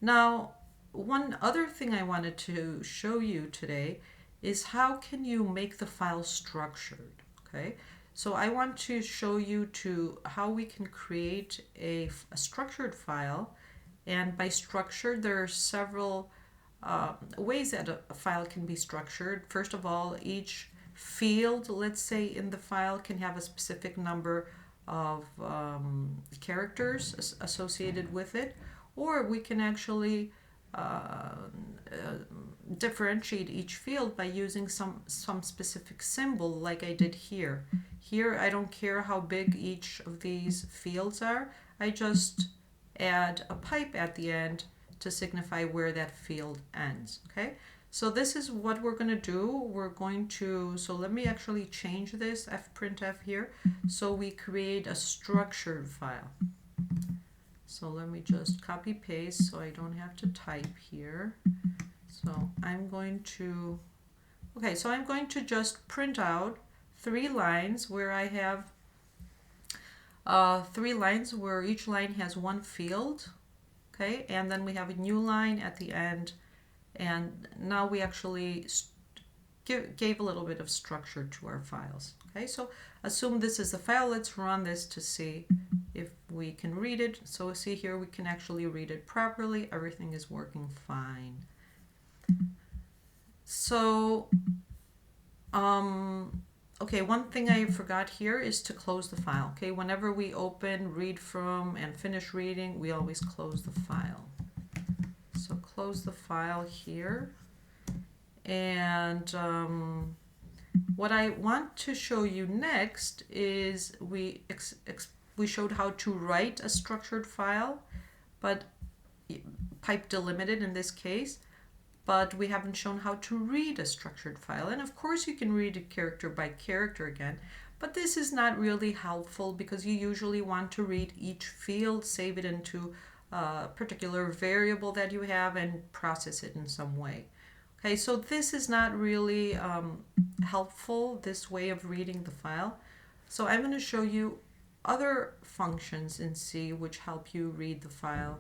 Now, one other thing I wanted to show you today is how can you make the file structured, okay? So I want to show you to how we can create a structured file, and by structured there are several ways that a file can be structured. First of all, each field, let's say in the file, can have a specific number of characters associated with it, or we can actually differentiate each field by using some specific symbol like I did here. Here I don't care how big each of these fields are, I just add a pipe at the end to signify where that field ends, okay? So this is what we're going to do. We're going to, so let me actually change this fprintf here so we create a structured file. So let me just copy paste so I don't have to type here. So I'm going to, okay, so I'm going to just print out 3 lines where I have 3 lines where each line has 1 field, okay, and then we have a new line at the end, and now we actually gave a little bit of structure to our files. Okay, so assume this is the file. Let's run this to see if we can read it. So see here, we can actually read it properly. Everything is working fine. So, okay, one thing I forgot here is to close the file. Okay, whenever we open, read from, and finish reading, we always close the file. So close the file here. And what I want to show you next is we showed how to write a structured file, but pipe delimited in this case, but we haven't shown how to read a structured file. And of course you can read it character by character again, but this is not really helpful because you usually want to read each field, save it into a particular variable that you have, and process it in some way. Okay, so this is not really helpful, this way of reading the file. So I'm going to show you other functions in C which help you read the file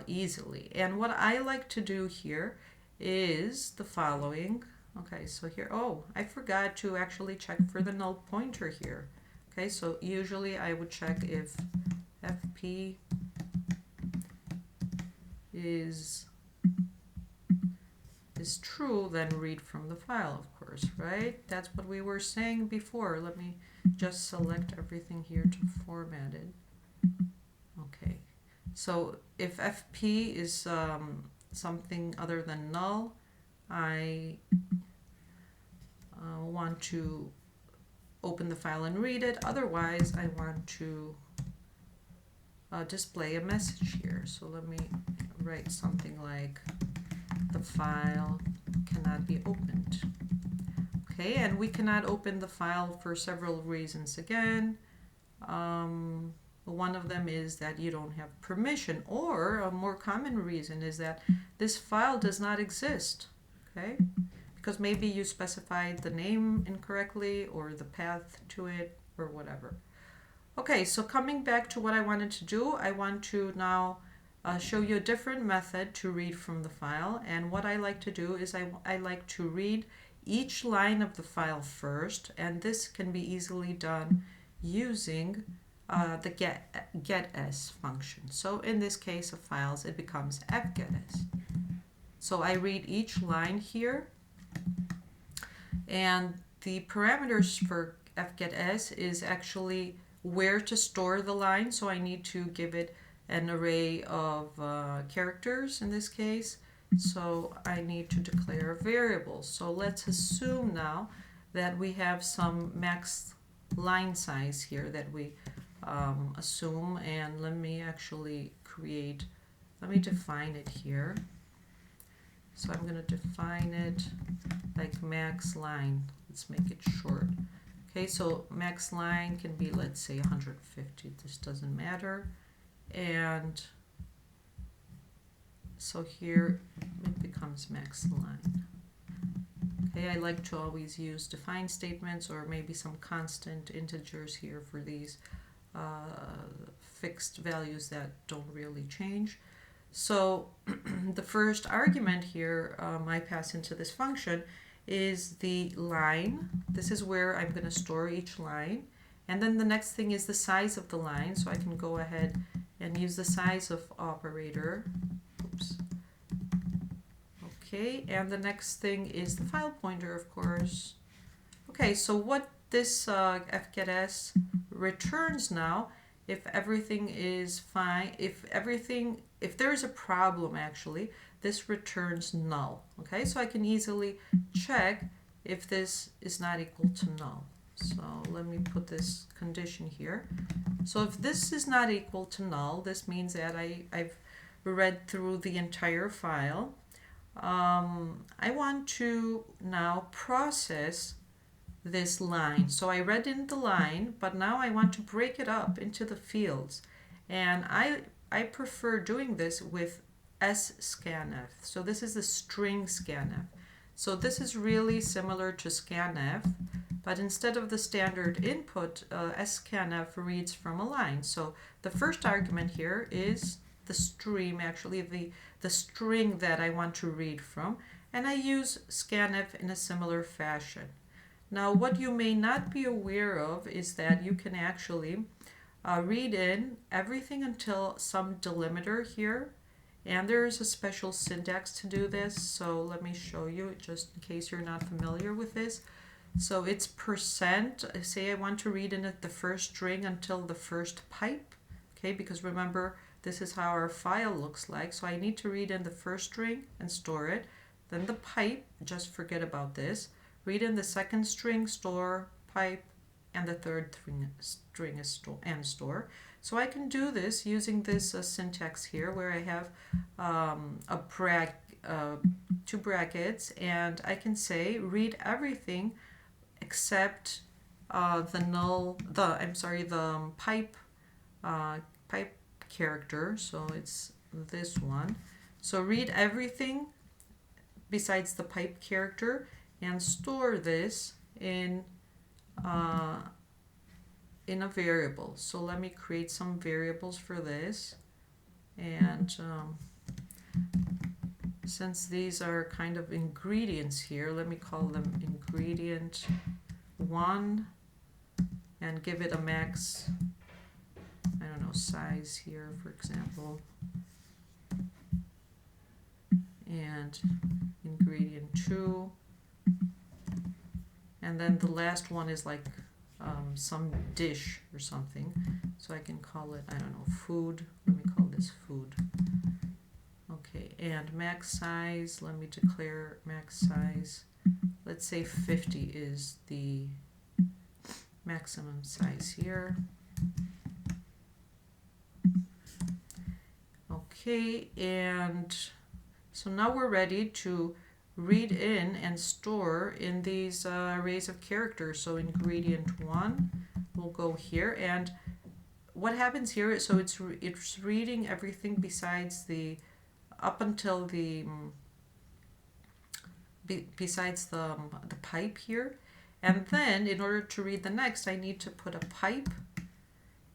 easily. And what I like to do here is the following. Okay, so here, oh, I forgot to actually check for the null pointer here. Okay, so usually I would check if fp is true, then read from the file, of course, right? That's what we were saying before. Let me just select everything here to format it. Okay, so if fp is something other than null, I want to open the file and read it. Otherwise, I want to display a message here. So let me write something like the file cannot be opened. Okay, and we cannot open the file for several reasons again. One of them is that you don't have permission, or a more common reason is that this file does not exist, okay? Because maybe you specified the name incorrectly or the path to it or whatever. Okay, so coming back to what I wanted to do, I want to now show you a different method to read from the file. And what I like to do is I like to read each line of the file first, and this can be easily done using the getS function. So in this case of files, it becomes fgetS. So I read each line here, and the parameters for fgetS is actually where to store the line. So I need to give it an array of characters in this case. So I need to declare a variable. So let's assume now that we have some max line size here that we assume, and let me actually let me define it here. So I'm going to define it like max line. Let's make it short. Okay, so max line can be, let's say, 150. This doesn't matter. And so here it becomes max line. Okay, I like to always use define statements or maybe some constant integers here for these fixed values that don't really change. So the first argument here I pass into this function is the line. This is where I'm going to store each line. And then the next thing is the size of the line. So I can go ahead and use the size of operator. Oops. Okay, and the next thing is the file pointer, of course. Okay, so what this fgets returns now, if everything is fine, if there is a problem actually, this returns null. Okay, so I can easily check if this is not equal to null. So let me put this condition here. So if this is not equal to null, this means that I've read through the entire file. I want to now process this line. So I read in the line, but now I want to break it up into the fields. And I prefer doing this with sscanf. So this is the string scanf. So this is really similar to scanf, but instead of the standard input, sscanf reads from a line. So the first argument here is the stream, actually the string that I want to read from, and I use scanf in a similar fashion. Now what you may not be aware of is that you can actually read in everything until some delimiter here, and there is a special syntax to do this, so let me show you just in case you're not familiar with this. So it's percent, say I want to read in it the first string until the first pipe, okay, because remember this is how our file looks like, so I need to read in the first string and store it, then the pipe, just forget about this, read in the second string, store, pipe, and the third string is store. So I can do this using this syntax here where I have two brackets, and I can say read everything except the pipe character, so it's this one. So read everything besides the pipe character and store this in a variable. So let me create some variables for this, and since these are kind of ingredients here, let me call them ingredient 1 and give it a max, I don't know, size here, for example, and ingredient 2, and then the last one is like some dish or something, so I can call it, I don't know, food. Let me call this food. Okay, and max size, let me declare max size, let's say 50 is the maximum size here. Okay, and so now we're ready to read in and store in these arrays of characters. So ingredient 1 will go here, and what happens here is, so it's reading everything besides the up until the besides the pipe here, and then in order to read the next I need to put a pipe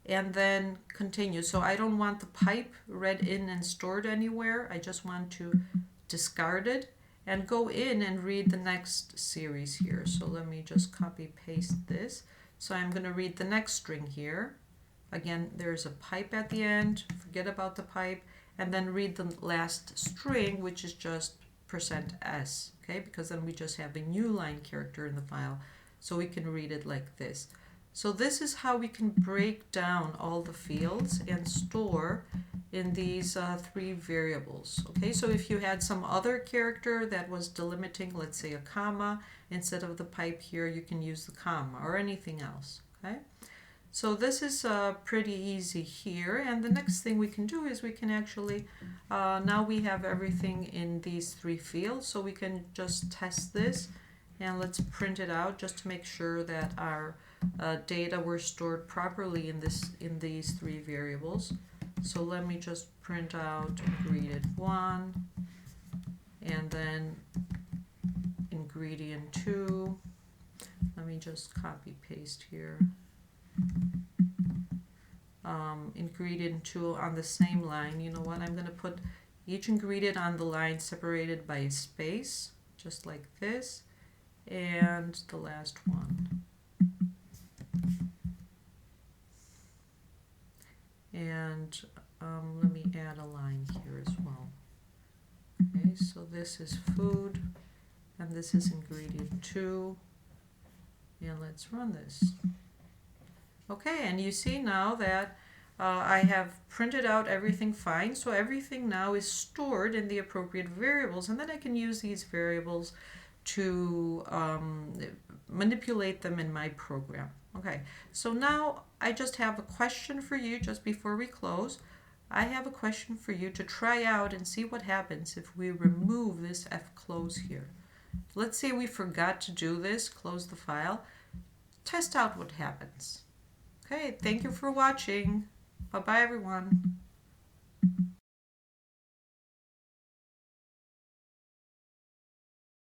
and then continue. So I don't want the pipe read in and stored anywhere, I just want to discard it and go in and read the next series here. So let me just copy paste this. So I'm going to read the next string here. Again, there's a pipe at the end, forget about the pipe, and then read the last string, which is just %s, okay, because then we just have a new line character in the file, so we can read it like this. So this is how we can break down all the fields and store in these 3 variables. Okay, so if you had some other character that was delimiting, let's say a comma, instead of the pipe here, you can use the comma or anything else. Okay, so this is pretty easy here, and the next thing we can do is we can actually, now we have everything in these 3 fields, so we can just test this, and let's print it out just to make sure that our data were stored properly in these 3 variables. So let me just print out ingredient 1 and then ingredient 2. Let me just copy paste here. Ingredient 2 on the same line. You know what, I'm going to put each ingredient on the line separated by a space, just like this, and the last one. And let me add a line here as well. Okay, so this is food, and this is ingredient 2, and let's run this. Okay, and you see now that I have printed out everything fine, so everything now is stored in the appropriate variables, and then I can use these variables to manipulate them in my program. Okay, so now I just have a question for you just before we close. I have a question for you to try out and see what happens if we remove this fclose here. Let's say we forgot to do this, close the file. Test out what happens. Okay, thank you for watching. Bye-bye, everyone.